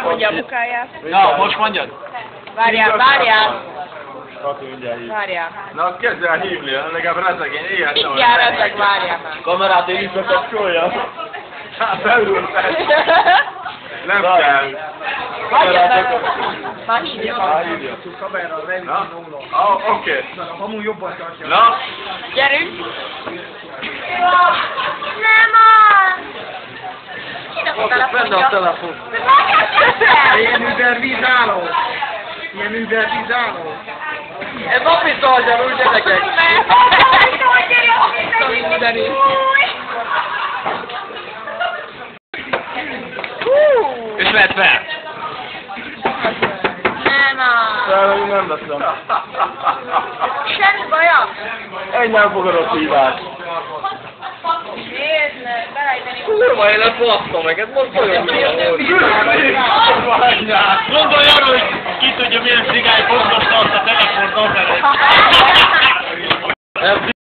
Mondja a bukáját. Na, most mondjad? Várjál. Na, kezd el hívni, legalább rezegény, éjjel sem. Mindjárt ezek, várjál már. Kamerát én visszakapcsolja. Hát beültem. Nem kell. Várjál meg. Már hívja. Na? Oké. Amúgy jobban tartja. Na? Gyerünk. Nem az! Benne a telefon. Ilyen übervizáló. Ilyen übervizáló. Ez napi szalgyar, úgy gyerekek. És vedd fel! Nem az! Nem veszem. Semmi baja! Egy nem fogadott hívást. Nézd meg, belejteni. Kurva élet baszta meg, ez most olyan Gondolj arra, hogy ki tudja, milyen cigány fogta a telefont azelőtt.